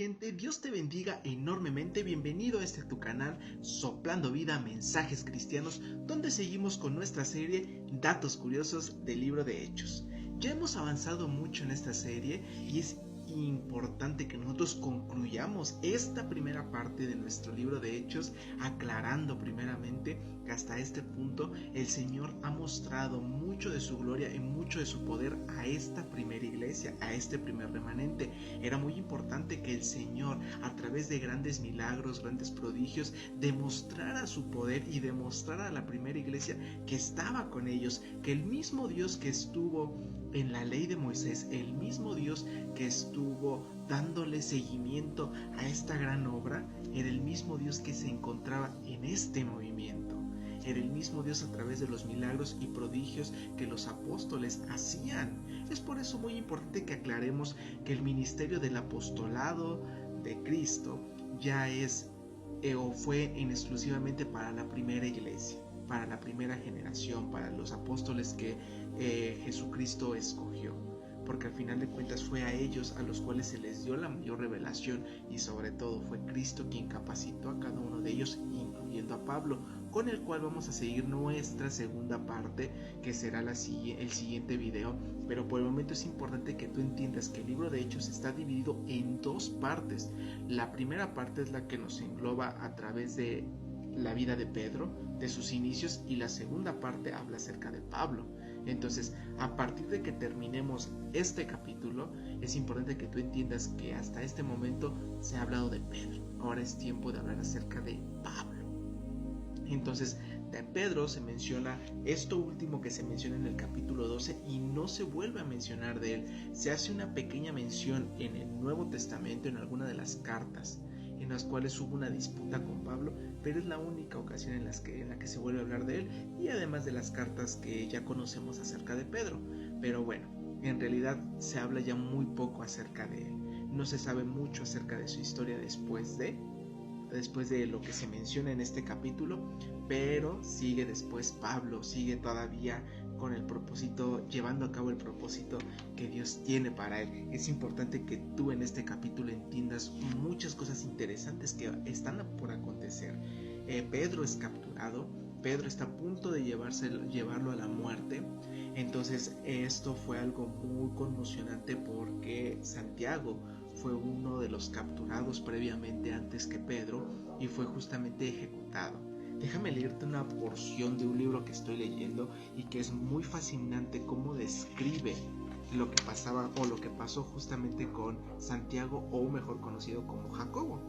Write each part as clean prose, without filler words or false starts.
Gente, Dios te bendiga enormemente. Bienvenido a este tu canal Soplando Vida, Mensajes Cristianos, donde seguimos con nuestra serie Datos Curiosos del Libro de Hechos. Ya hemos avanzado mucho en esta serie y es importante que nosotros concluyamos esta primera parte de nuestro libro de Hechos, aclarando primeramente que hasta este punto el Señor ha mostrado mucho de su gloria y mucho de su poder a esta primera iglesia, a este primer remanente. Era muy importante que el Señor, a través de grandes milagros, grandes prodigios, demostrara su poder y demostrara a la primera iglesia que estaba con ellos, que el mismo Dios que estuvo en la ley de Moisés, el mismo Dios que estuvo dándole seguimiento a esta gran obra, era el mismo Dios que se encontraba en este movimiento. Era el mismo Dios a través de los milagros y prodigios que los apóstoles hacían. Es por eso muy importante que aclaremos que el ministerio del apostolado de Cristo ya es o fue en exclusivamente para la primera iglesia, para la primera generación, para los apóstoles que Jesucristo escogió, porque al final de cuentas fue a ellos a los cuales se les dio la mayor revelación, y sobre todo fue Cristo quien capacitó a cada uno de ellos, incluyendo a Pablo, con el cual vamos a seguir nuestra segunda parte, que será el siguiente video. Pero por el momento es importante que tú entiendas que el libro de Hechos está dividido en dos partes. La primera parte es la que nos engloba a través de la vida de Pedro, de sus inicios, y la segunda parte habla acerca de Pablo. Entonces, a partir de que terminemos este capítulo, es importante que tú entiendas que hasta este momento se ha hablado de Pedro. Ahora es tiempo de hablar acerca de Pablo. Entonces, de Pedro se menciona esto último que se menciona en el capítulo 12 y no se vuelve a mencionar de él. Se hace una pequeña mención en el Nuevo Testamento, en alguna de las cartas, en las cuales hubo una disputa con Pablo, pero es la única ocasión en la que se vuelve a hablar de él, y además de las cartas que ya conocemos acerca de Pedro. Pero bueno, en realidad se habla ya muy poco acerca de él. No se sabe mucho acerca de su historia después de lo que se menciona en este capítulo, pero sigue después Pablo, sigue todavía con el propósito, llevando a cabo el propósito que Dios tiene para él. Es importante que tú en este capítulo entiendas muchas cosas interesantes que están por acontecer. Pedro es capturado, Pedro está a punto de llevarlo a la muerte. Entonces esto fue algo muy conmocionante, porque Santiago fue uno de los capturados previamente antes que Pedro y fue justamente ejecutado. Déjame leerte una porción de un libro que estoy leyendo y que es muy fascinante cómo describe lo que pasaba o lo que pasó justamente con Santiago, o mejor conocido como Jacobo.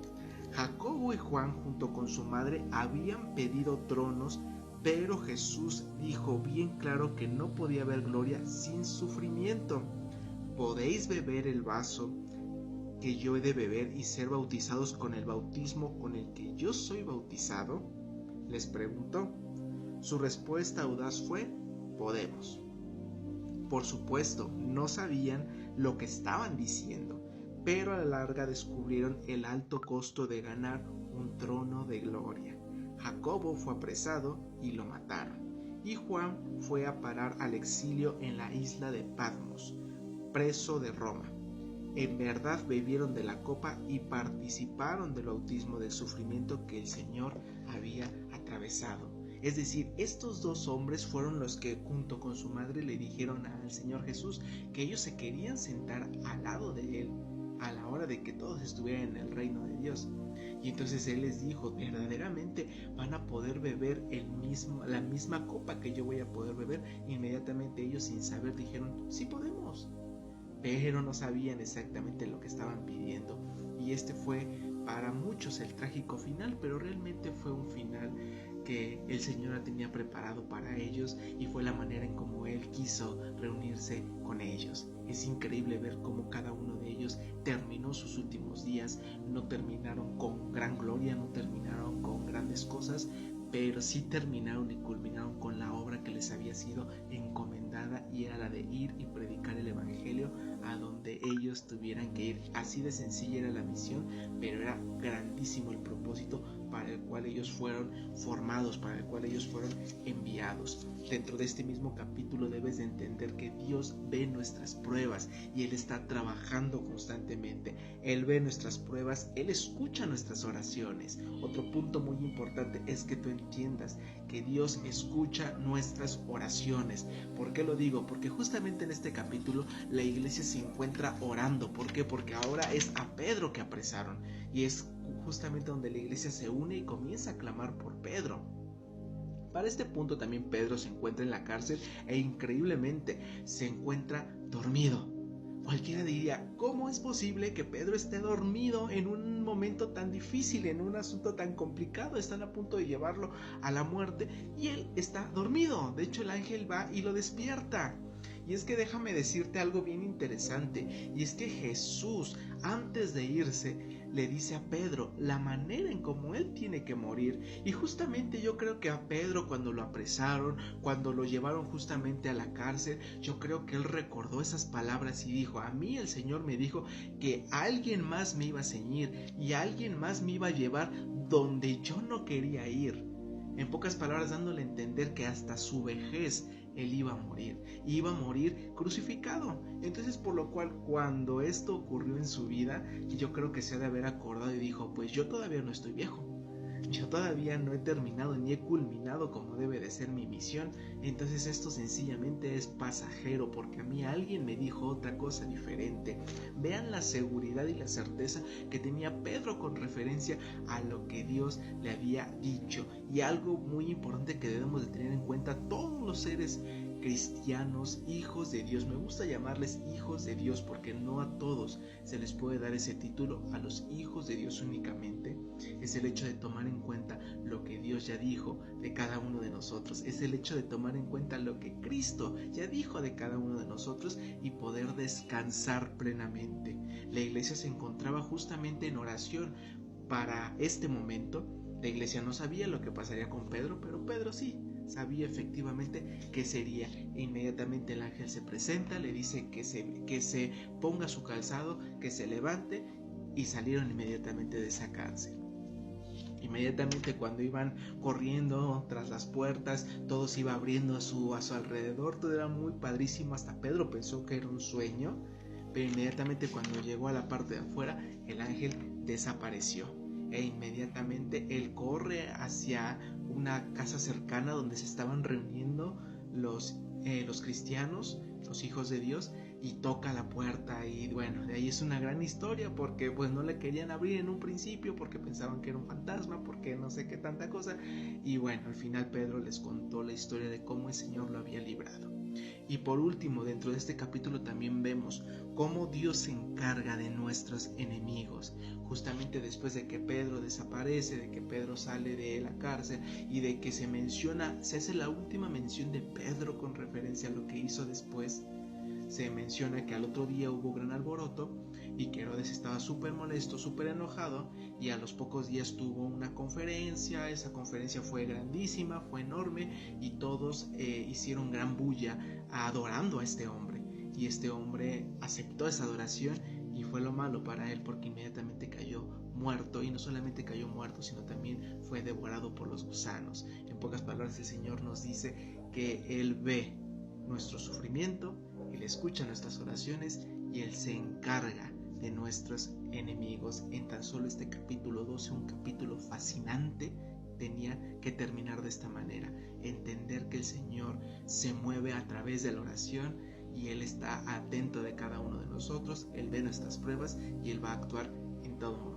Jacobo y Juan, junto con su madre, habían pedido tronos, pero Jesús dijo bien claro que no podía haber gloria sin sufrimiento. ¿Podéis beber el vaso que yo he de beber y ser bautizados con el bautismo con el que yo soy bautizado?, les preguntó. Su respuesta audaz fue: podemos. Por supuesto, no sabían lo que estaban diciendo, pero a la larga descubrieron el alto costo de ganar un trono de gloria. Jacobo fue apresado y lo mataron, y Juan fue a parar al exilio en la isla de Patmos, preso de Roma. En verdad bebieron de la copa y participaron del bautismo del sufrimiento que el Señor había atravesado. Es decir, estos dos hombres fueron los que, junto con su madre, le dijeron al Señor Jesús que ellos se querían sentar al lado de él a la hora de que todos estuvieran en el reino de Dios. Y entonces él les dijo: verdaderamente van a poder beber la misma copa que yo voy a poder beber. Inmediatamente ellos, sin saber, dijeron: sí podemos. Pero no sabían exactamente lo que estaban pidiendo, y este fue para muchos el trágico final, pero realmente fue un final que el Señor tenía preparado para ellos, y fue la manera en cómo Él quiso reunirse con ellos. Es increíble ver cómo cada uno de ellos terminó sus últimos días. No terminaron con gran gloria, no terminaron con grandes cosas, pero sí terminaron y culminaron con la obra que les había sido encomendada, y era la de ir y predicar el evangelio a donde ellos tuvieran que ir. Así de sencilla era la misión, pero era grandísimo el propósito para el cual ellos fueron formados, para el cual ellos fueron enviados. Dentro de este mismo capítulo debes de entender que Dios ve nuestras pruebas y Él está trabajando constantemente. Él ve nuestras pruebas, Él escucha nuestras oraciones. Otro punto muy importante es que tú entiendas que Dios escucha nuestras oraciones. ¿Por qué lo digo? Porque justamente en este capítulo la iglesia se encuentra orando. ¿Por qué? Porque ahora es a Pedro que apresaron y es justamente donde la iglesia se une y comienza a clamar por Pedro. Para este punto también Pedro se encuentra en la cárcel e increíblemente se encuentra dormido. Cualquiera diría, ¿cómo es posible que Pedro esté dormido en un momento tan difícil, en un asunto tan complicado? Están a punto de llevarlo a la muerte y él está dormido. De hecho, el ángel va y lo despierta. Y es que déjame decirte algo bien interesante, y es que Jesús, antes de irse, le dice a Pedro la manera en cómo él tiene que morir. Y justamente yo creo que a Pedro, cuando lo apresaron, cuando lo llevaron justamente a la cárcel, yo creo que él recordó esas palabras y dijo, a mí el Señor me dijo que alguien más me iba a ceñir y alguien más me iba a llevar donde yo no quería ir. En pocas palabras, dándole a entender que hasta su vejez él iba a morir crucificado. Entonces, por lo cual, cuando esto ocurrió en su vida, yo creo que se ha de haber acordado y dijo, pues yo todavía no estoy viejo, yo todavía no he terminado ni he culminado como debe de ser mi misión. Entonces esto sencillamente es pasajero, porque a mí alguien me dijo otra cosa diferente. Vean la seguridad y la certeza que tenía Pedro con referencia a lo que Dios le había dicho. Y algo muy importante que debemos de tener en cuenta todos los seres cristianos, hijos de Dios. Me gusta llamarles hijos de Dios porque no a todos se les puede dar ese título. A los hijos de Dios únicamente es el hecho de tomar en cuenta lo que Dios ya dijo de cada uno de nosotros. Es el hecho de tomar en cuenta lo que Cristo ya dijo de cada uno de nosotros y poder descansar plenamente. La iglesia se encontraba justamente en oración para este momento. La iglesia no sabía lo que pasaría con Pedro, pero Pedro sí sabía efectivamente qué sería. E inmediatamente el ángel se presenta, le dice que se ponga su calzado, que se levante, y salieron inmediatamente de esa cárcel. Inmediatamente cuando iban corriendo tras las puertas, todo se iba abriendo a su alrededor, todo era muy padrísimo, hasta Pedro pensó que era un sueño, pero inmediatamente cuando llegó a la parte de afuera, el ángel desapareció. E inmediatamente él corre hacia una casa cercana donde se estaban reuniendo los cristianos, los hijos de Dios, y toca la puerta. Y bueno, de ahí es una gran historia, porque pues no le querían abrir en un principio porque pensaban que era un fantasma, porque no sé qué tanta cosa. Y bueno, al final Pedro les contó la historia de cómo el Señor lo había librado. Y por último, dentro de este capítulo también vemos cómo Dios se encarga de nuestros enemigos. Justamente después de que Pedro desaparece, de que Pedro sale de la cárcel y de que se hace la última mención de Pedro con referencia a lo que hizo después. Se menciona que al otro día hubo gran alboroto y que Herodes estaba súper molesto, súper enojado, y a los pocos días tuvo una conferencia. Esa conferencia fue grandísima, fue enorme, y todos hicieron gran bulla adorando a este hombre. Y este hombre aceptó esa adoración, y fue lo malo para él porque inmediatamente cayó muerto, y no solamente cayó muerto, sino también fue devorado por los gusanos. En pocas palabras, el Señor nos dice que Él ve nuestro sufrimiento, Él escucha nuestras oraciones y Él se encarga de nuestros enemigos. En tan solo este capítulo 12, un capítulo fascinante, tenía que terminar de esta manera. Entender que el Señor se mueve a través de la oración y Él está atento de cada uno de nosotros. Él ve nuestras pruebas y Él va a actuar en todo momento.